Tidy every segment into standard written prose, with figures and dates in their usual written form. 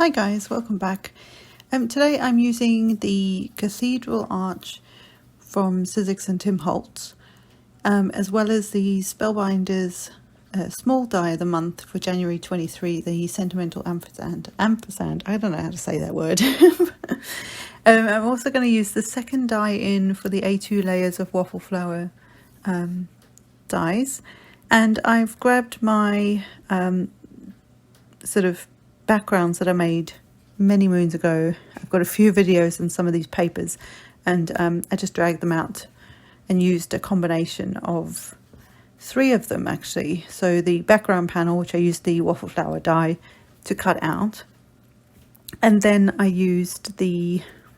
Hi guys, welcome back. Today I'm using the Cathedral Arch from Sizzix and Tim Holtz, as well as the Spellbinders Small Die of the Month for January 23, the Sentimental Ampersand. I don't know how to say that word. I'm also going to use the second die in for the A2 layers of waffle flower dies, and I've grabbed my sort of backgrounds that I made many moons ago. I've got a few videos and some of these papers, and I just dragged them out and used a combination of 3 of them actually. So the background panel, which I used the waffle flower die to cut out, and then I used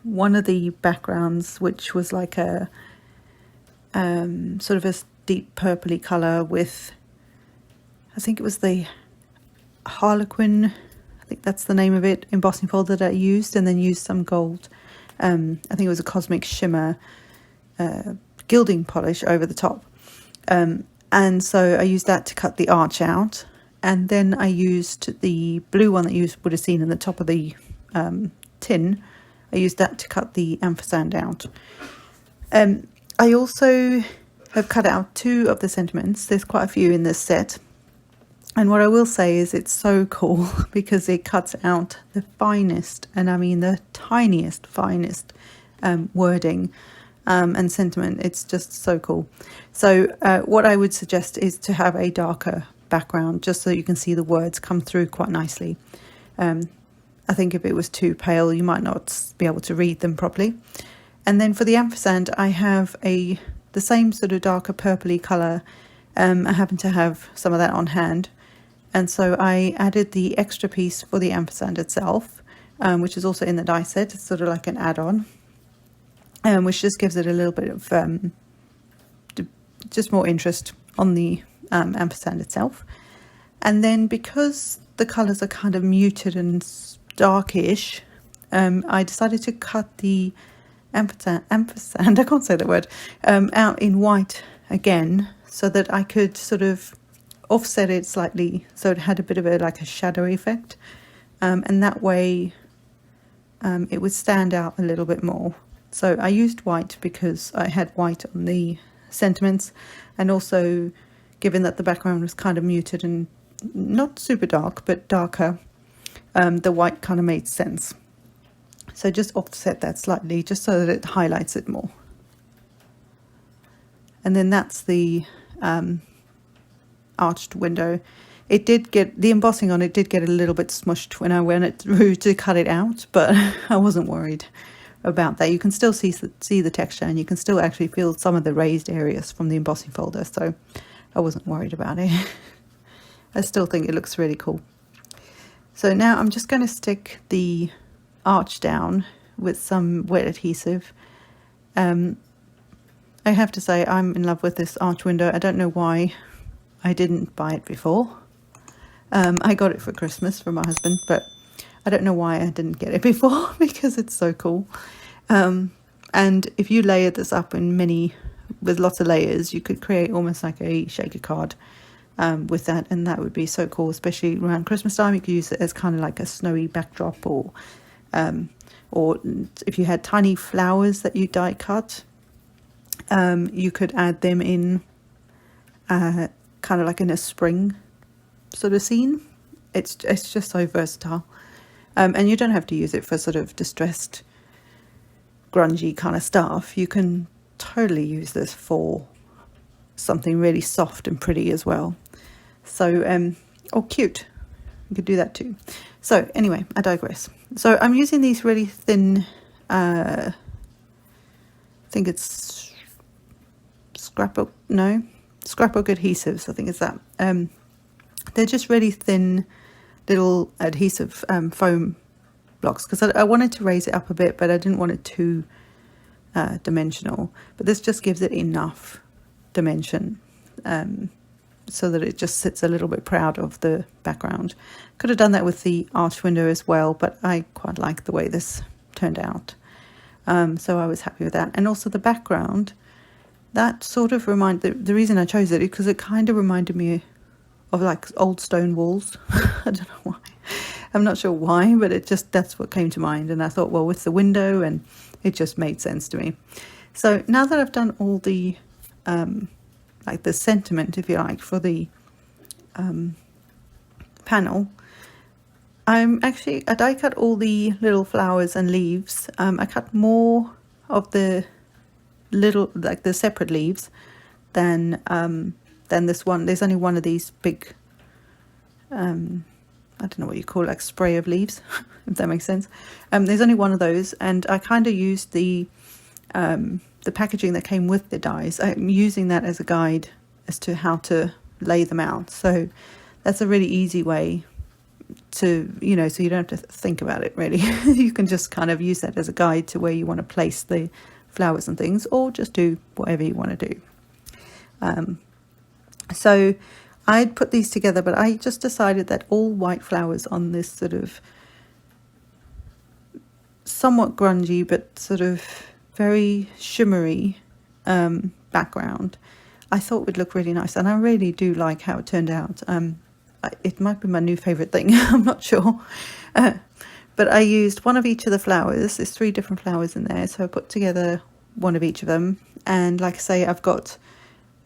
one of the backgrounds, which was like a sort of a deep purpley colour with, I think it was the Harlequin, I think that's the name of it, embossing folder that I used, and then used some gold, I think it was a Cosmic Shimmer gilding polish over the top, and so I used that to cut the arch out, and then I used the blue one that you would have seen in the top of the tin. I used that to cut the ampersand out. I also have cut out 2 of the sentiments. There's quite a few in this set. And what I will say is it's so cool because it cuts out the finest, and I mean the finest wording and sentiment. It's just so cool. So what I would suggest is to have a darker background, just so you can see the words come through quite nicely. I think if it was too pale, you might not be able to read them properly. And then for the ampersand, I have the same sort of darker purpley colour. I happen to have some of that on hand. And so I added the extra piece for the ampersand itself, which is also in the die set. It's sort of like an add-on, which just gives it a little bit of just more interest on the ampersand itself. And then because the colours are kind of muted and darkish, I decided to cut the ampersand, I can't say that word, out in white again, so that I could sort of offset it slightly, so it had a bit of a shadow effect, and that way it would stand out a little bit more. So I used white because I had white on the sentiments, and also given that the background was kind of muted and not super dark but darker, the white kind of made sense. So just offset that slightly just so that it highlights it more. And then that's the arched window. It did get, the embossing on it did get a little bit smushed when I went through to cut it out, but I wasn't worried about that. You can still see the texture, and you can still actually feel some of the raised areas from the embossing folder, so I wasn't worried about it. I still think it looks really cool. So now I'm just going to stick the arch down with some wet adhesive. I have to say I'm in love with this arch window. I don't know why I didn't buy it before. I got it for Christmas from my husband, but I don't know why I didn't get it before because it's so cool. And if you layer this up with lots of layers, you could create almost like a shaker card with that, and that would be so cool, especially around Christmas time. You could use it as kind of like a snowy backdrop, or if you had tiny flowers that you die cut, you could add them in kind of like in a spring sort of scene. It's just so versatile, and you don't have to use it for sort of distressed grungy kind of stuff. You can totally use this for something really soft and pretty as well. So or cute, you could do that too. So anyway, I digress. So I'm using these really thin, I think it's scrapbook adhesives, I think it's that. They're just really thin little adhesive foam blocks, because I wanted to raise it up a bit, but I didn't want it too dimensional. But this just gives it enough dimension, so that it just sits a little bit proud of the background. Could have done that with the arch window as well, but I quite like the way this turned out. So I was happy with that. And also the background, that sort of the reason I chose it is because it kind of reminded me of like old stone walls. I don't know why. I'm not sure why, but that's what came to mind. And I thought, well, with the window, and it just made sense to me. So now that I've done all the, like the sentiment, if you like, for the panel, I die cut all the little flowers and leaves. I cut more of the little, like the separate leaves than this one. There's only one of these big, I don't know what you call it, like spray of leaves, if that makes sense. There's only one of those, and I kind of used the packaging that came with the dies. I'm using that as a guide as to how to lay them out. So that's a really easy way to, you know, so you don't have to think about it really. You can just kind of use that as a guide to where you want to place the flowers and things, or just do whatever you want to do. So I'd put these together, but I just decided that all white flowers on this sort of somewhat grungy but sort of very shimmery background, I thought would look really nice, and I really do like how it turned out. It might be my new favorite thing. I'm not sure. But I used one of each of the flowers. There's 3 different flowers in there, so I put together one of each of them. And like I say, I've got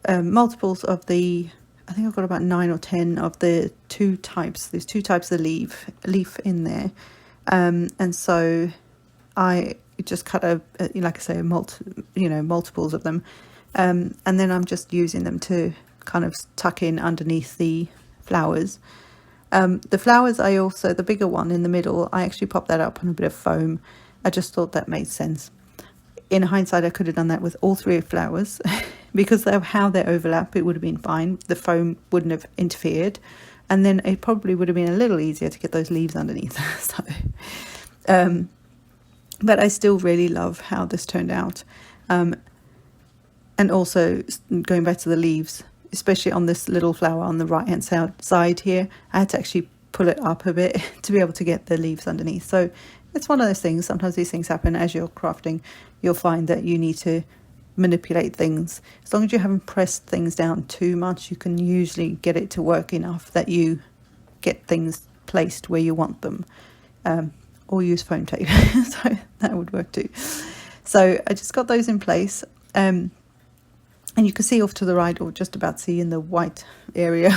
multiples of the, I think I've got about 9 or 10 of the 2 types. There's 2 types of leaf in there. And so I just cut like I say, multiples of them. And then I'm just using them to kind of tuck in underneath the flowers. The flowers, I also, the bigger one in the middle, I actually popped that up on a bit of foam. I just thought that made sense. In hindsight, I could have done that with all 3 flowers because of how they overlap. It would have been fine. The foam wouldn't have interfered, and then it probably would have been a little easier to get those leaves underneath. So, but I still really love how this turned out. And also going back to the leaves, especially on this little flower on the right hand side here, I had to actually pull it up a bit to be able to get the leaves underneath. So it's one of those things. Sometimes these things happen as you're crafting. You'll find that you need to manipulate things. As long as you haven't pressed things down too much, you can usually get it to work enough that you get things placed where you want them. Or use foam tape. So that would work too. So I just got those in place. And you can see off to the right, or just about see in the white area,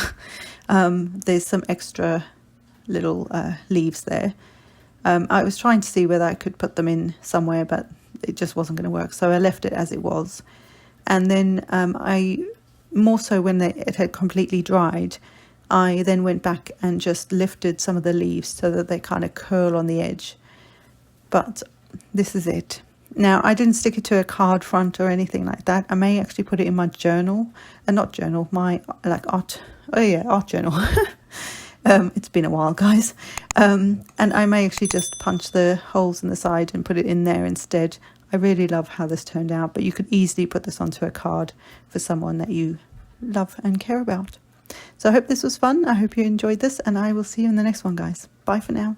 there's some extra little leaves there. I was trying to see whether I could put them in somewhere, but it just wasn't going to work. So I left it as it was. And then I, more so when it had completely dried, I then went back and just lifted some of the leaves so that they kind of curl on the edge. But this is it. Now, I didn't stick it to a card front or anything like that. I may actually put it in my journal, not journal, my art journal. It's been a while, guys. And I may actually just punch the holes in the side and put it in there instead. I really love how this turned out, but you could easily put this onto a card for someone that you love and care about. So I hope this was fun. I hope you enjoyed this, and I will see you in the next one, guys. Bye for now.